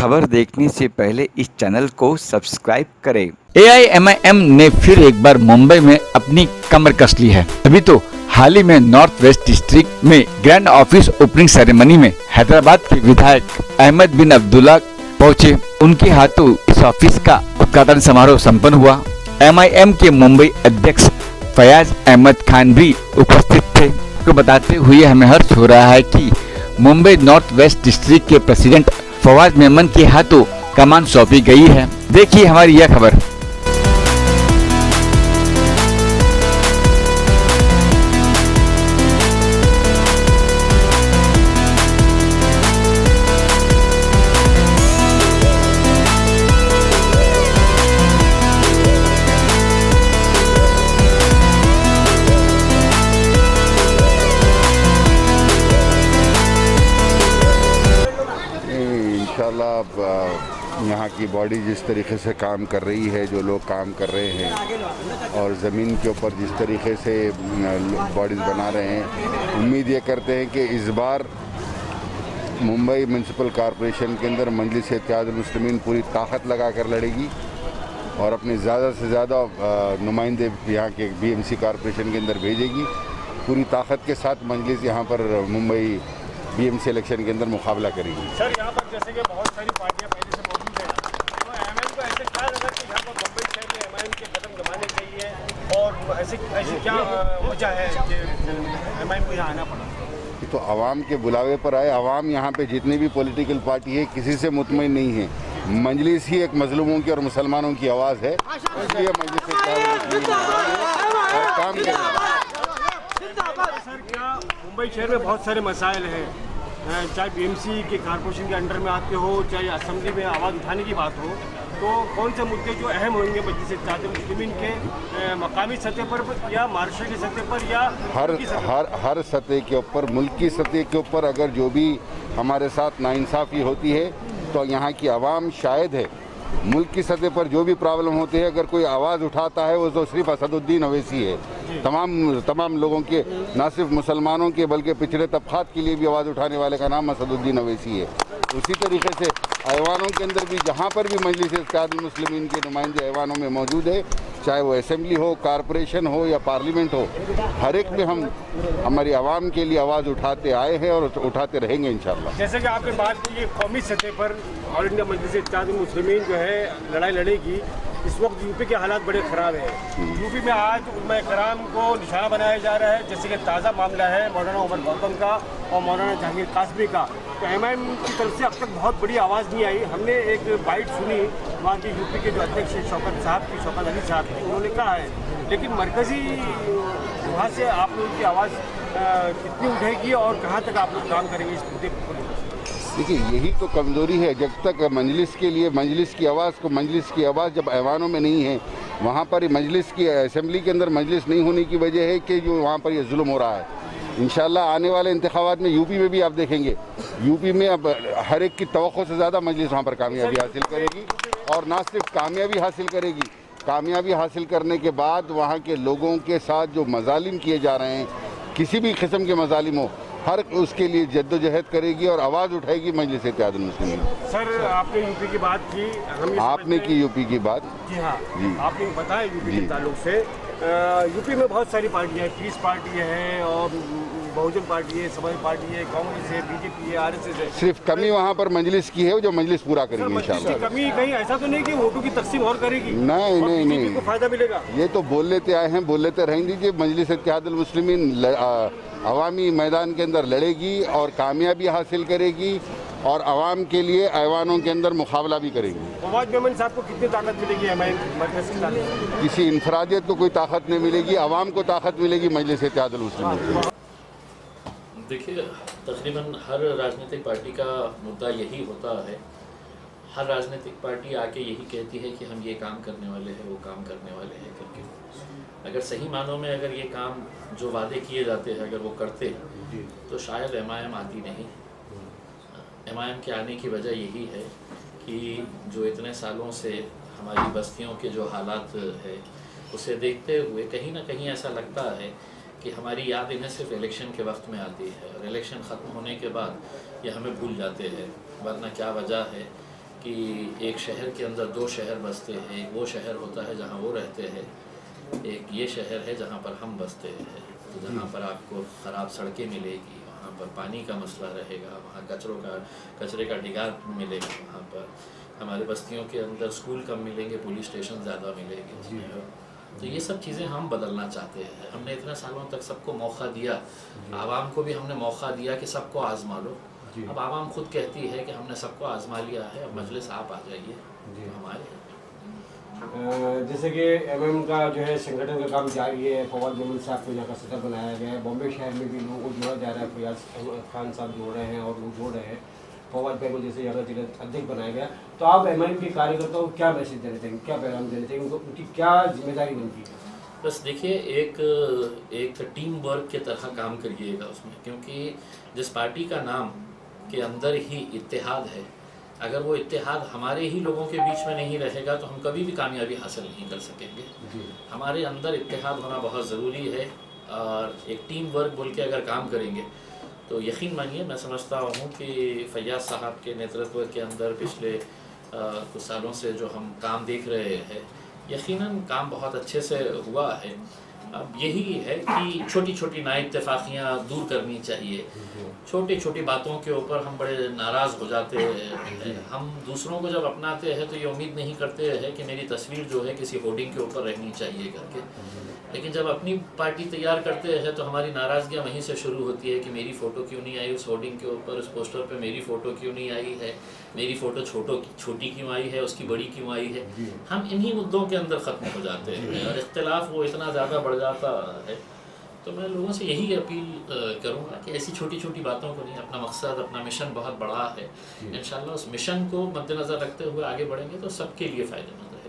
खबर देखने से पहले इस चैनल को सब्सक्राइब करें। AIMIM ने फिर एक बार मुंबई में अपनी कमर कस ली है। अभी तो हाल ही में नॉर्थ वेस्ट डिस्ट्रिक्ट में ग्रैंड ऑफिस ओपनिंग सेरेमनी में हैदराबाद के विधायक अहमद बिन अब्दुल्ला पहुंचे। उनके हाथों इस ऑफिस का उद्घाटन समारोह संपन्न हुआ। MIM के मुंबई अध्यक्ष फयाज अहमद खान भी उपस्थित थे। को बताते हुए हमें हर्ष हो रहा है कि मुंबई नॉर्थ वेस्ट डिस्ट्रिक्ट के प्रेसिडेंट फवाद मेमन के हाथों कमान सौंपी गई है। देखिए हमारी यह खबर। इंशाल्लाह अब यहाँ की बॉडी जिस तरीके से काम कर रही है, जो लोग काम कर रहे हैं और ज़मीन के ऊपर जिस तरीके से बॉडीज़ बना रहे हैं, उम्मीद ये करते हैं कि इस बार मुंबई म्यूनसिपल कॉरपोरेशन के अंदर मजलिस इत्तेहादुल मुस्लिमीन पूरी ताकत लगा कर लड़ेगी और अपने ज़्यादा से ज़्यादा नुमाइंदे यहाँ के BMC कॉरपोरेशन के अंदर भेजेगी। पूरी ताकत के साथ मजलिस यहाँ पर मुंबई BMC इलेक्शन के अंदर मुकाबला करेगी। सर, यहाँ पर जैसे कि बहुत सारी पार्टियाँ पहले से मौजूद हैं, तो MIM को ऐसे क्या लगा कि यहाँ पर मुंबई शहर में MIM के कदम दबाने चाहिए और ऐसी क्या वजह है कि MIM को यहाँ आना पड़ा? तो आवाम के बुलावे पर आए। आवाम यहाँ पे जितनी भी पॉलिटिकल पार्टी है किसी से मुतमईन नहीं है। मजलिस ही एक मजलूमों की और मुसलमानों की आवाज़ है, इसलिए मजलिस काम करेगी। सर, क्या मुंबई शहर में बहुत सारे मसाइल हैं, चाहे BMC के कॉरपोरेशन के अंडर में आते हो, चाहे असेंबली में आवाज़ उठाने की बात हो, तो कौन से मुद्दे जो अहम होंगे मजलिस इत्तेहादुल मुस्लिमीन के मकामी सतह पर या महाराष्ट्र की सतह पर या हर सतह के ऊपर, मुल्क की सतह के ऊपर अगर जो भी हमारे साथ नाइंसाफ़ी होती है तो यहाँ की आवाम शायद है। मुल्क की सतह पर जो भी प्रॉब्लम होती है, अगर कोई आवाज़ उठाता है वो तो सिर्फ असदुद्दीन अवैसी है। तमाम लोगों के, ना सिर्फ मुसलमानों के बल्कि पिछड़े तबक़ात के लिए भी आवाज़ उठाने वाले का नाम असदुद्दीन अवैसी है। उसी तरीके से ऐवानों के अंदर भी जहाँ पर भी मजलिस इत्तेहादुल मुस्लिमीन के नुमाइंदे ऐवानों में मौजूद है, चाहे वो असेंबली हो, कॉरपोरेशन हो या पार्लियामेंट हो, हर एक में हम हमारी आवाम के लिए आवाज़ उठाते आए हैं और उठाते रहेंगे इंशाअल्लाह। जैसे कि आपने बात की, कौमी सतह पर ऑल इंडिया मजलिस इत्तेहादुल मुस्लिमीन जो है लड़ाई लड़ेगी। इस वक्त यूपी के हालात बड़े ख़राब हैं। यूपी में आज उलमा कराम को निशाना बनाया जा रहा है, जैसे कि ताज़ा मामला है मौलाना उमर गौतम का और मौलाना जहांगीर कासमी का। तो MIM की तरफ से अब तक बहुत बड़ी आवाज़ नहीं आई। हमने एक बाइट सुनी वहाँ के यूपी के जो अध्यक्ष शौकत अली साहब की, उन्होंने कहा है, लेकिन मरकज़ी वहाँ से आप लोगों की आवाज़ कितनी उठेगी और कहाँ तक आप लोग काम करेंगे इस मुद्दे को? देखिए, यही तो कमज़ोरी है। जब तक मजलिस के लिए मजलिस की आवाज़ जब ऐवानों में नहीं है, वहाँ पर मजलिस की असेंबली के अंदर मजलिस नहीं होने की वजह है कि जो वहाँ पर ये जुल्म हो रहा है। इंशाल्लाह आने वाले इंतखाबात में यूपी में भी आप देखेंगे, यूपी में अब हर एक की तवक्को से ज़्यादा मजलिस वहाँ पर कामयाबी हासिल करेगी और ना सिर्फ कामयाबी हासिल करेगी, कामयाबी हासिल करने के बाद वहाँ के लोगों के साथ जो मजालिम किए जा रहे हैं, किसी भी किस्म के मजालिम हो, हर उसके लिए जद्दोजहद करेगी और आवाज़ उठाएगी मजलिस इत्तेहादुल मुस्लिमीन। सर, आपने यूपी की बात की, आपने की यूपी की बात। जी हाँ जी, आपने बताया यूपी के ताल्लुक से। यूपी में बहुत सारी पार्टियाँ हैं, पीस पार्टी है और बहुजन पार्टी है, समाज पार्टी है, कांग्रेस है, BJP है, RSS है। सिर्फ कमी वहाँ पर मजलिस की है, जो मजलिस पूरा करेगी इंशाल्लाह। कमी कहीं ऐसा तो नहीं कि वोटों की तकसीम और करेगी? नहीं, को फायदा मिलेगा। ये तो बोल लेते आए हैं, बोल लेते रहें दीजिए। मजलिस इत्तेहादुल मुस्लिमीन अवामी मैदान के अंदर लड़ेगी और कामयाबी हासिल करेगी और आवाम के लिए ऐवानों के अंदर मुकाबला भी करेगी। फवाद मेमन साहब को कितनी ताकत मिलेगी MIM मरकज़ के साथ? किसी इंफरादियत को कोई ताकत नहीं मिलेगी, आवाम को ताकत मिलेगी मजलिस इत्तेहादुल मुस्लिमीन। देखिए, तकरीबन हर राजनीतिक पार्टी का मुद्दा यही होता है। हर राजनीतिक पार्टी आके यही कहती है कि हम ये काम करने वाले हैं, वो काम करने वाले हैं करके। अगर सही मानों में अगर ये काम जो वादे किए जाते हैं अगर वो करते तो शायद MIM आती नहीं। MIM के आने की वजह यही है कि जो इतने सालों से हमारी बस्तियों के जो हालात है उसे देखते हुए कहीं ना कहीं ऐसा लगता है कि हमारी याद इन्हें सिर्फ इलेक्शन के वक्त में आती है और इलेक्शन ख़त्म होने के बाद ये हमें भूल जाते हैं। वरना क्या वजह है कि एक शहर के अंदर दो शहर बसते हैं। एक वो शहर होता है जहाँ वो रहते हैं, एक ये शहर है जहाँ पर हम बसते हैं। तो जहाँ पर आपको ख़राब सड़कें मिलेगी, वहाँ पर पानी का मसला रहेगा, वहाँ कचरे का ढिगार मिलेगा, वहाँ पर हमारे बस्तियों के अंदर स्कूल कम मिलेंगे, पुलिस स्टेशन ज़्यादा मिलेंगे उसमें। तो ये सब चीज़ें हम बदलना चाहते हैं। हमने इतने सालों तक सबको मौका दिया, आवाम को भी हमने मौका दिया कि सबको आज़मा लो। अब आवाम खुद कहती है कि हमने सबको आज़मा लिया है, अब मजलिस आप आ जाइए, तो हम आए हैं। जैसे कि एमएम का जो है संगठन का काम जारी है, फवाद मोमिन साहब को यहाँ का सदर बनाया गया है। बॉम्बे शहर में भी लोगों को जोड़ा जा रहा है, फयाज खान साहब जोड़ रहे हैं और लोग जोड़ रहे हैं। फवाद भाई को जैसे यहाँ का जिला अध्यक्ष बनाया गया। तो आप एमएम के कार्यकर्ताओं को क्या मैसेज देना चाहेंगे, क्या पैगाम देना चाहेंगे, उनकी क्या जिम्मेदारी बनती है? बस देखिए, एक टीम वर्क के तरह काम करिएगा उसमें, क्योंकि जिस पार्टी का नाम के अंदर ही इत्तेहाद है, अगर वो इत्तेहाद हमारे ही लोगों के बीच में नहीं रहेगा तो हम कभी भी कामयाबी हासिल नहीं कर सकेंगे। हमारे अंदर इत्तेहाद होना बहुत ज़रूरी है, और एक टीम वर्क बोल के अगर काम करेंगे तो यकीन मानिए, मैं समझता हूँ कि फैयाज साहब के नेतृत्व के अंदर पिछले कुछ सालों से जो हम काम देख रहे हैं, यकीनन काम बहुत अच्छे से हुआ है। अब यही है कि छोटी छोटी नाइत्तेफाकियाँ दूर करनी चाहिए। छोटी छोटी बातों के ऊपर हम बड़े नाराज़ हो जाते हैं। हम दूसरों को जब अपनाते हैं तो ये उम्मीद नहीं करते हैं कि मेरी तस्वीर जो है किसी होर्डिंग के ऊपर रहनी चाहिए करके, लेकिन जब अपनी पार्टी तैयार करते हैं तो हमारी नाराज़गियाँ वहीं से शुरू होती है कि मेरी फ़ोटो क्यों नहीं आई उस होर्डिंग के ऊपर, उस पोस्टर पे मेरी फ़ोटो क्यों नहीं आई है, मेरी फ़ोटो छोटी क्यों आई है, उसकी बड़ी क्यों आई है। हम इन्हीं मुद्दों के अंदर ख़त्म हो जाते हैं और इख्तिलाफ वो इतना ज़्यादा बढ़ जाता है। तो मैं लोगों से यही अपील करूँगा कि ऐसी छोटी छोटी बातों को नहीं, अपना मकसद, अपना मिशन बहुत बड़ा है। इंशाल्लाह उस मिशन को मद्देनज़र रखते हुए आगे बढ़ेंगे तो सबके लिए फ़ायदेमंद है।